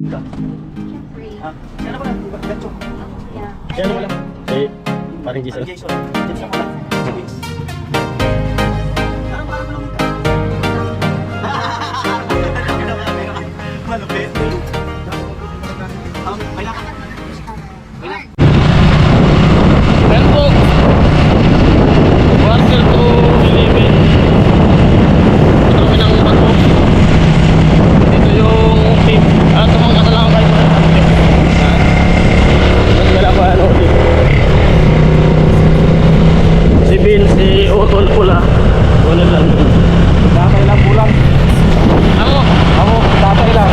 Kaya na ba lang? Gancho. Kaya ano wala? Eh, paring Jason. Jason. Jason mo lang. Sige. Parang mo lang ito. Malupit. Kailan ka? Kailan? Ayan po. Quarter to 11. Ito kami ng bago. Dito yung team. Ito mga kasalaman kayo mga tatlo. Wala pa ano dito. Si Bin, si Otol pula. Wala lang. Tatay lang pulang. Ako, Tatay lang.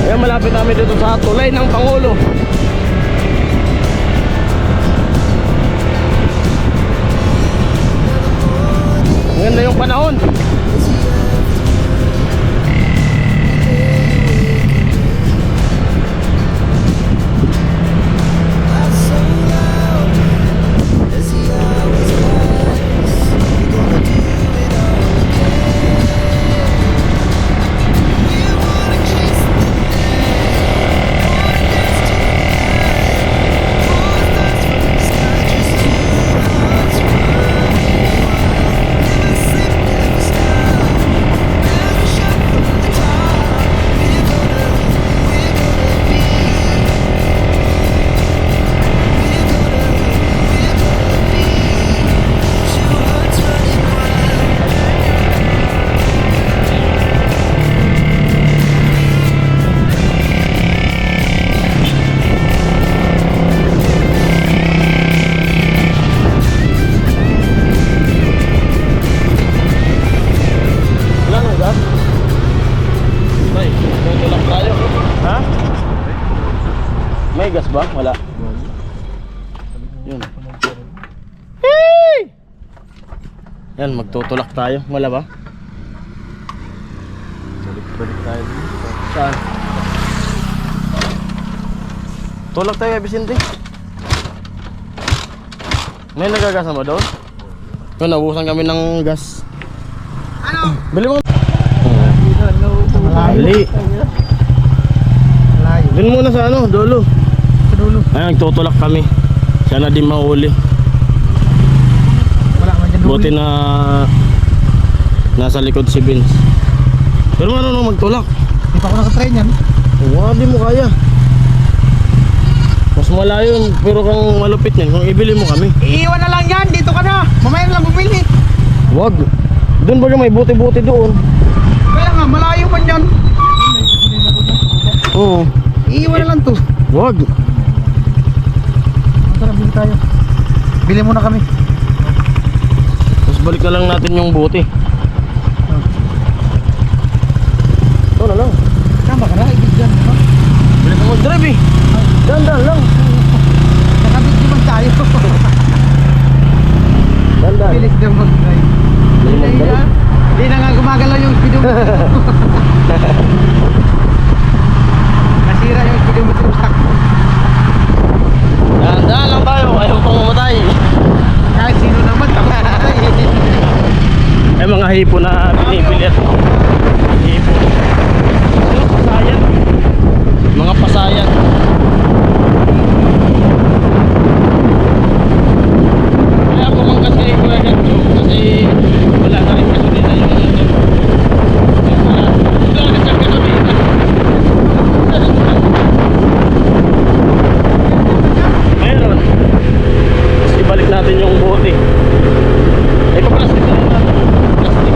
Ayan, malapit namin dito sa tulay ng Pangulo. Maganda yung panahon. Wala nang gas? May, tutulak tayo. Ha? May gas ba? Wala. Yun. Hey! Yan, magtutulak tayo. Wala ba? Balik tayo. Saan? Tulak tayo kay Vicente. May nagagasa mo doon? Yun, nabusan kami ng gas. Ano? Bili mo. Bili. Doon muna sa ano, dulo. Sa dulo. Ay, nagtutulak kami. Sana di mahuli. Wala man dyan. Buti na nasa likod si Vince. Pero marunong magtulak. Hindi pa ako nakatry yan. Wow, di mo kaya. Mas malayo yun, pero kung malupit yan, kung ibili mo kami. Iiwan na lang yan. Dito ka na. Mamaya na lang bumili. Wag. Doon ba may buti-buti doon? Kaya nga, malayo man yan. Oo. Iiwan na lang to. Wag. Tara, bili tayo. Bili muna kami. Tapos balik na lang natin yung buti. Ito na lang. Tama ka na. Ibig dyan. Bilis mo mag-drive eh. Dandan lang. Nakabit naman tayo. Dandan. Bilis daw mag-drive. Bilis mag-drive. Hindi na nga gumagalaw yung speedometer. Nasira yung speedometer stock. Dandan lang tayo. Ayaw pang mamatay. Kahit sino naman takot patay. Ay mga hipo na binibilit. Hipo. Pasayan. Mga pasayan. Kaya ako mangkas kay Kuya Gancho kasi wala na rin kasi nila yung ito agad sa kanabi. Meron. Tapos ibalik natin yung bote. Eh, pa-plastic na rin natin. Plastic.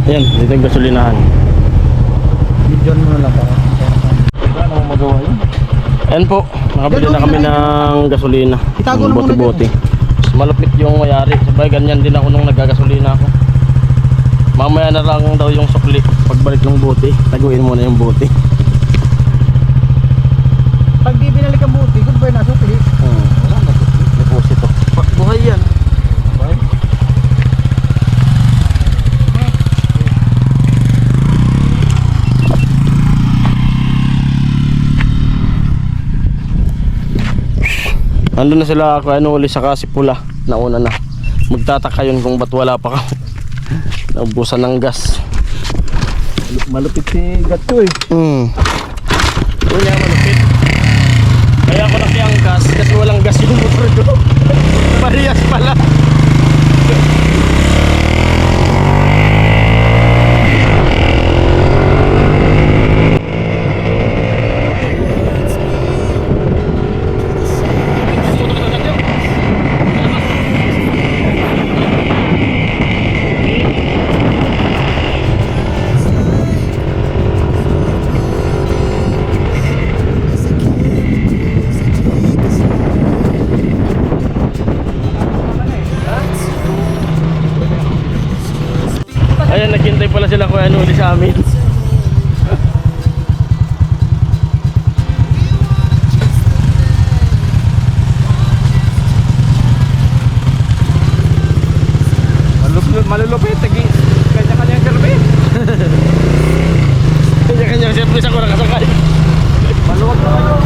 Ayan, dito yung gasolinahan. Bidyon mo na lang para. Ano mo ginagawa yun. Ayan po, nakabili na kami ng gasolina. Itago na muna Bote-bote. Malupit yung mayari. Sabay ganyan din ako nung nagagasolina ako. Mamaya na lang daw yung sukli. Pagbalik ng bote, taguin muna yung bote. Pag di binalik ang buti, goodbye na sukli. Wala na sukli. Deposito. Buhay yan. Buhay. Nandun na sila ano uli sa Kasipula. Nauna na. Magtataka yun kung ba't wala pa kami. Naubusan ng gas. Malupit si Gatto eh. Yun nga malupit. Kaya ako nakiyang gas kasi walang gas yung motor ko. Parehas pala. Ayan, naghintay pala sila kuya ano ulit sa amin. Malulupit, kanya-kanyang service. Kanya-kanyang service ako nakasakay. Maluwag naman yung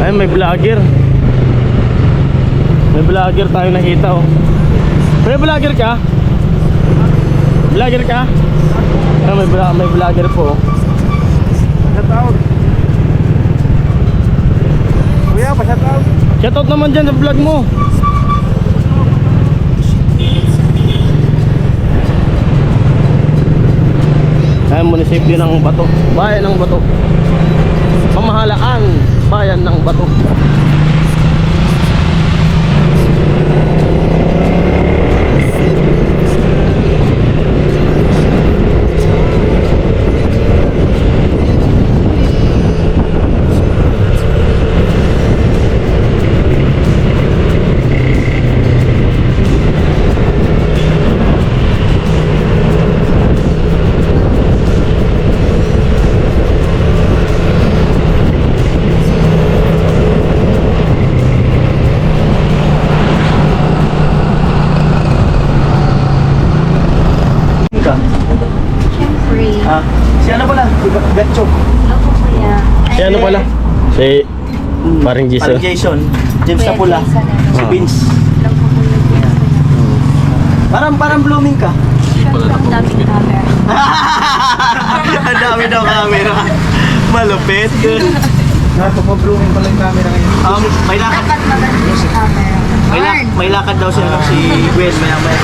Ay, may vlogger. May vlogger tayo nakita oh. May vlogger ka? Vlogger ka? Ay, may vlogger po. Shoutout. Kuya, pa-shoutout. Shoutout naman dyan sa vlog mo. Ay, munisipyo ng Bato. Bayan ng Bato. Pamahalaan, bayan ng Bato. ano pala? Si Paring Jason. Paring Jason. James na pula. Si Ah. Vince. Parang blooming ka. Ang daming camera. Ang dami daw camera. Malupit. Napapablooming pala yung camera ngayon. May lakad. Dapat maganda yung camera. May lakad daw siya si Gwen maya-maya.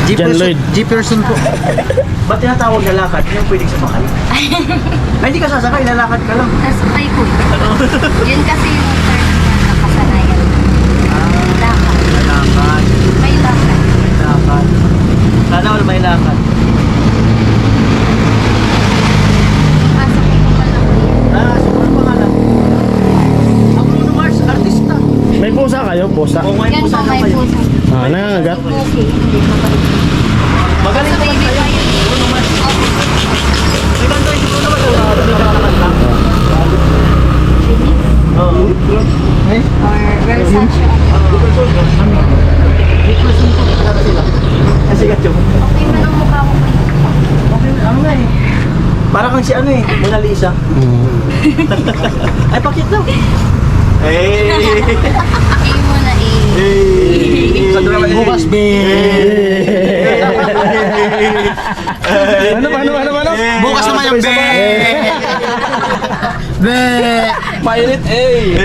John Lloyd. G-person po. Ba't tinatawag na lakad? Yung pwedeng sumakay. Ay, hindi ka sasakay, lalakad ka lang. Nasakay ko. Yun kasi yung term na nakasanayan. Lakad. Lalakad. May lakad. Lakad. Sana all may lakad. Masakay ko pa lang ko yun. Siguro pangalan. Ang Bruno Mars, artista. May pusa kayo? Pusa? Kung may Yan pusa po na may kayo. puso. Ah, nangangagat? Okay, hindi mabalik. Magaling Sa naman baby kayo. pa yun. Bruno Mars. May kanta yung Bruno Mars. Oo. Or Versace. Kasi gacho. Okay man ang mukha ko pa yun. Okay, ano nga eh. Para kang si ano eh, Mona Lisa. Ay, pakit daw. Hey! Ay mo na eh. Bukas, Ano? Bukas naman yung be! Be! Mainit eh.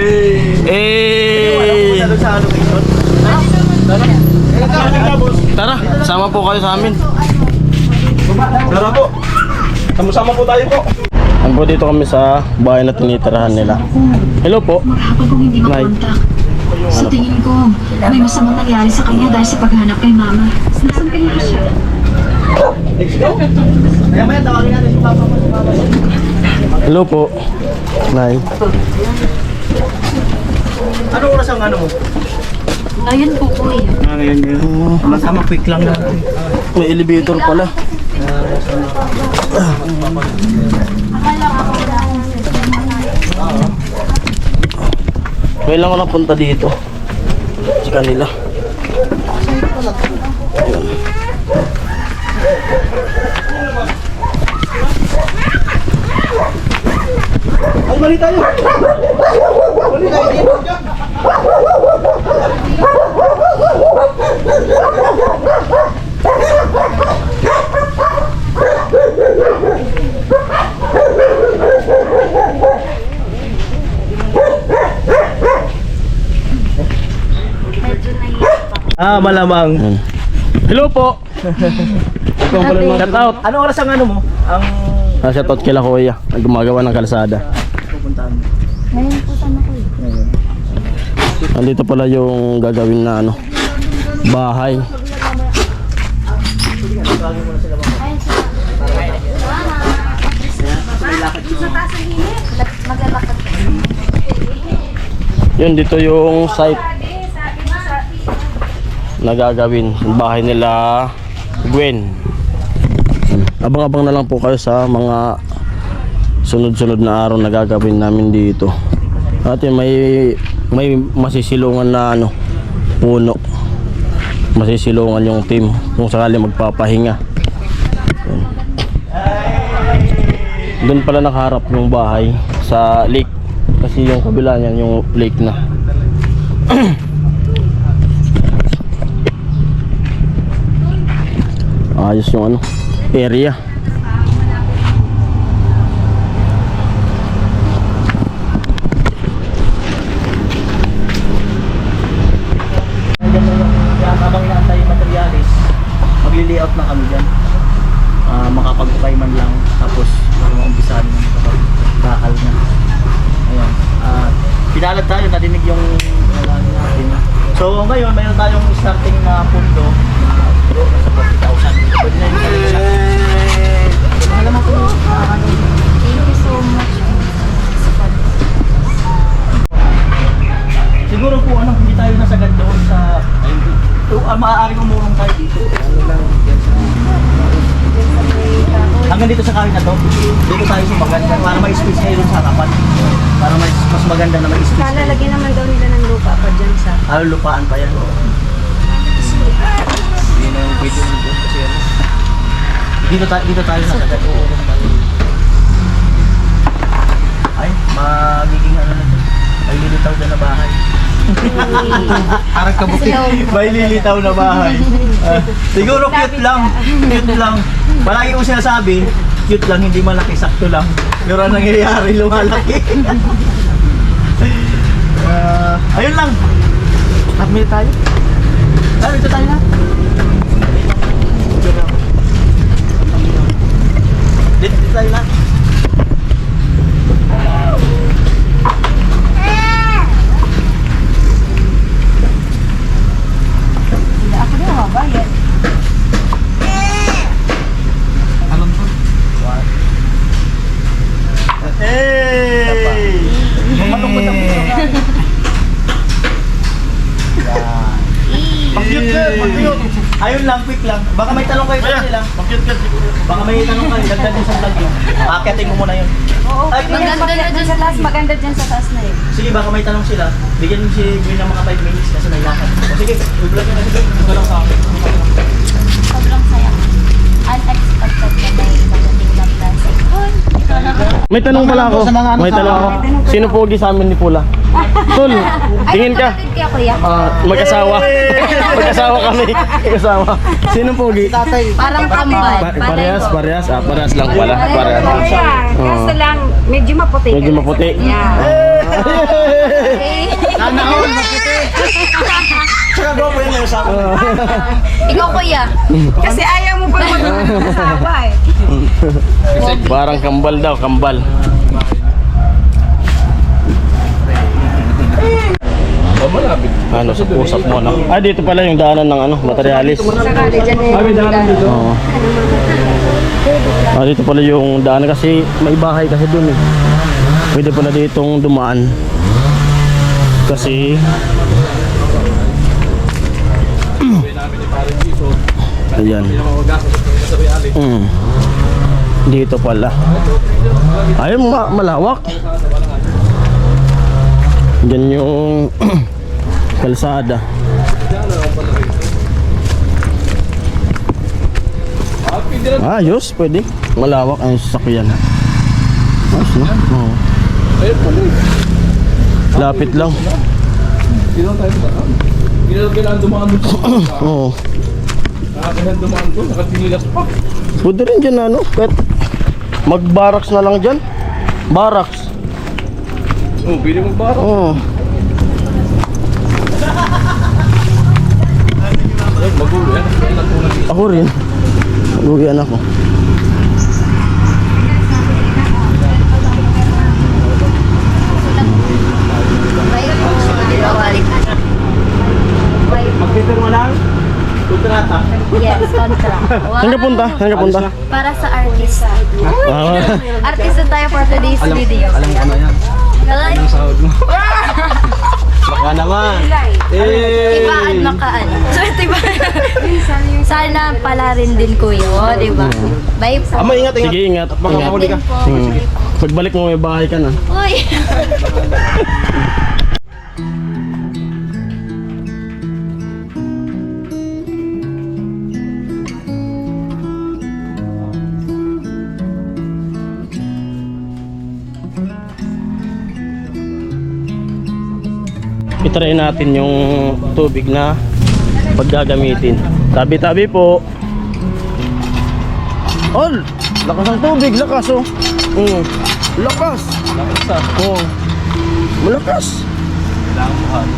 Eh! Sa location. Tara, sama po kayo sa amin. Tara po. Sama-sama po tayo po. Ang po dito kami sa bahay na tinitirahan nila. Hello po. Maghapon kung hindi Nay. makontak. Sa tingin ko, may masamang nangyari sa kanya dahil sa paghanap kay Mama. Nasaan kaya siya? Let's go! Kaya maya tawagin natin si Papa mo. Hello po. Nay. Ano oras ang ano mo? Ayun po ko eh. Ngayon yun. Masama quick lang na. May elevator pala. Ngayon lang ako napunta dito. Sa kanila. Yun. Ay, mali tayo! Mali tayo dito dyan! Medyo nahihirap ako. Malamang. Yun. Hello po. Shout out. Ano oras ang ano mo? Ang Shout out kila Kuya. Ang gumagawa ng kalsada. pupuntahan mo? Ngayon po sana ko eh. Andito pala yung gagawin na ano, bahay. Ayun sila. Sa taas ang hinit. Maglalakad ka. Yun, dito yung site na gagawin. Yung bahay nila Gwen. Abang-abang na lang po kayo sa mga sunod-sunod na araw na gagawin namin dito. At yun, may masisilungan na ano, puno. Masisilungan yung team kung sakali magpapahinga. Yun. Doon pala nakaharap yung bahay sa lake. Kasi yung kabila niyan yung lake na. Ayos yung ano, area. Habang inaantay yung materialis, magli-layout na kami dyan. Makapag-ukay man lang, tapos umpisahan ng bakal na. Ayan. Pinalad tayo, nadinig yung nalangin natin. So ngayon, mayroon tayong starting na pundo. Sa 40,000. Pwede na yung isa. Alam mo po, Thank you so much. siguro po ano, hindi tayo nasagad doon sa maaaring umurong tayo dito. Hanggang dito sa kawin na to, dito tayo sumagan para may space kayo dun sa harapan. Para mas maganda na may space. Lalagyan naman daw nila ng lupa pa dyan sa... Lupaan pa yan. Hindi na yung pwede mo doon kasi ano. Dito tayo nasagad. Oo, tayo. Ay, magiging ano na to. May lilitaw na bahay. Parang kabukit. May lilitaw na bahay. Siguro cute lang. Cute lang. Palagi ko sinasabi, cute lang, hindi malaki, sakto lang. Pero ang nangyayari, lumalaki. Ayun lang. Submit tayo. Ito tayo na. Dito tayo na. Ako din mabayad. Hey! Malungkot ang pito ka. Pag-cute ka, pag-cute. Ayun lang, quick lang. Baka may tanong kayo sa nila. Pag-cute ka. Baka may tanong kayo, dagdag din sa vlog yun. Akitin mo muna yun. Oo, Ay, maganda na dyan sa taas. Maganda dyan sa taas na yun. Sige, baka may tanong sila. Bigyan mo si Gwen ng mga 5 minutes kasi may lakad. O sige, i-vlog nyo na sige. Ito lang sa akin. Sobrang saya. Unexpected na may magating na blessing. May tanong pala ako. May tanong ako. Sino pogi sa amin ni Pula? Tol, tingin ka. Kapatid kaya kuya. Mag-asawa. Mag-asawa kami. Mag-asawa. Sino pogi? Parang kambal. Parehas, parehas. Parehas lang pala. Parehas. Kaso lang, medyo maputi. Medyo maputi. Yeah. Sana all, makiti. Tsaka go po yun yung usapan. Ikaw kuya. Kasi ayaw mo pa mag-asawa eh. Parang kambal daw, kambal. Ano, sa pusap mo, no? Ah, dito pala yung daanan ng ano, materialis. Sakali dyan eh. Oo. Ah, dito pala yung daanan kasi may bahay kasi dun eh. Pwede pala ditong dumaan. Kasi ayan. Dito pala. Ayun, malawak. Diyan yung kalsada. Ayos, pwede. Malawak ang sasakyan. Ayos na. Oo. Lapit lang. Hindi lang tayo ba? Hindi lang kailangan dumaan doon. Oo. Kailangan dumaan doon. Nakatinilas pa. Pwede rin dyan ano. Kahit mag-barracks na lang dyan. Barracks. Oo, pwede magbara. Oo. Magulo yan. Ako rin. Magugian ako. Magpipirma lang. Kontrata. Yes, contract. Saan ka punta? Saan ka punta? Para sa artist. Ah, Artista tayo for today's video. Alam ko na yan. Ay, Sahod mo. Baka naman. tibaan makaan. So, tibaan. Sana pala rin din kuya, oh, di ba? Bye po. Ama, ingat, ingat. sige, ingat. Baka Ingat. mahuli ka. Din po. Pagbalik mo may bahay ka na. Uy. Itry natin yung tubig na paggagamitin. Tabi-tabi po. Ol! Lakas ng tubig, lakas oh. Lakas. Lakas ah. Oh. Malakas. Kailangan mo halo.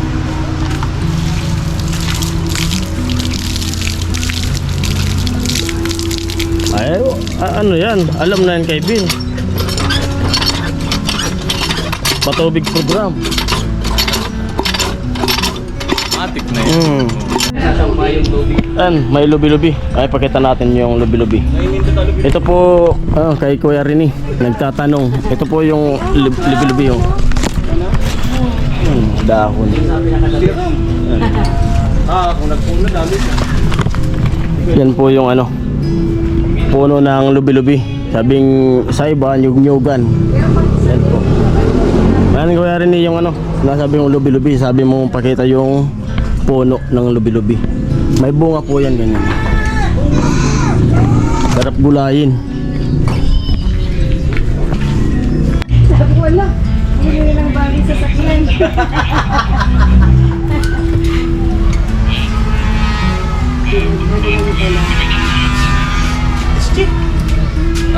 Ay, ano yan? Alam na yan kay Bin. Patubig program. Matik na yun. Nasama yung tubig. Yan, may lubi-lubi. Ay, pakita natin yung lubi-lubi. Ito po, kay Kuya Rini, nagtatanong. Ito po yung lubi-lubi yung dahon. Kung nagpuno dami. Yan po yung ano, puno ng lubi-lubi. Sabing sa iba, nyug-nyugan. Yan po. Yan, Kuya Rini, yung ano, nasabi yung lubi-lubi. Sabi mo pakita yung puno ng lubi-lubi. May bunga po yan, ganyan. Sarap gulayin. Wala.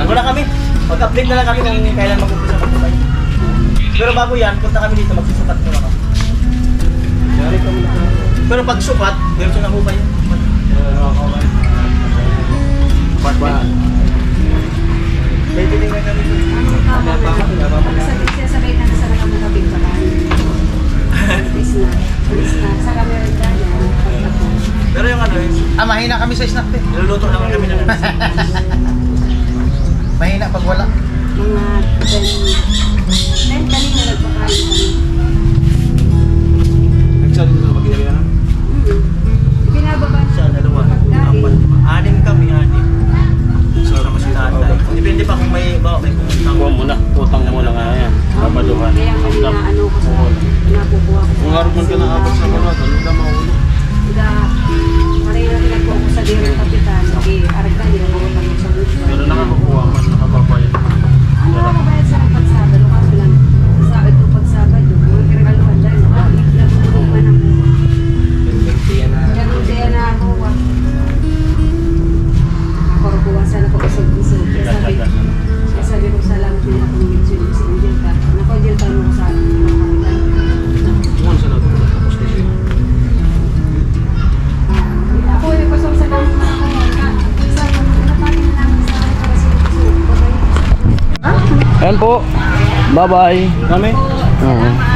Wala kami. Mag-update na lang kami kung kailan mag-umpisa mag-upay. Pero bago yan, punta kami dito, magsusukat muna kami. Pero pag sukat, meron na hupay yun. May titingnan kami dito. Sabay na sa nakakabing pa lang. Alis na. Sa camera dyan. Pero yung ano eh, Mahina kami sa snack eh. niluluto naman kami ng Mahina pag wala. Mga 10 kanina nagpakain kami. Nagsalit mo sa mag-iari na? Binababa sa dalawa. Apat, lima. Anim kami, anim. Sama si tatay. Depende pa kung may pumunta. Kuha muna. Utang muna nga yan. Babaluhan. Kaya nga inaano ko sa nakukuha ko. Kung harapon ka na abot sa mga, ano na maulo? Maray na pinagpo ko sa dirang kapitan. Sige, aragda, hindi na ko tanong sa gusto. Pero nakakuha man, nakababayad. Ano nakabayad sa pagsabado? Kaso lang, sa ito pagsabado, kung kirekaluhan dahil, nagtulog man ako. Ganun din na ako. Nakakuha sana ko isog-isog. Kaya sabi ko, salamat din ako ng medyo sa Angel ka. Nako-Angel ka mo sa kapitan. Kung sa nato, tapos na siya. Ako yung pasok sa dami na ako. Sabi ko, napagin na namin sa akin para sa ito. Ayan po. Bye-bye. Kami? Oo.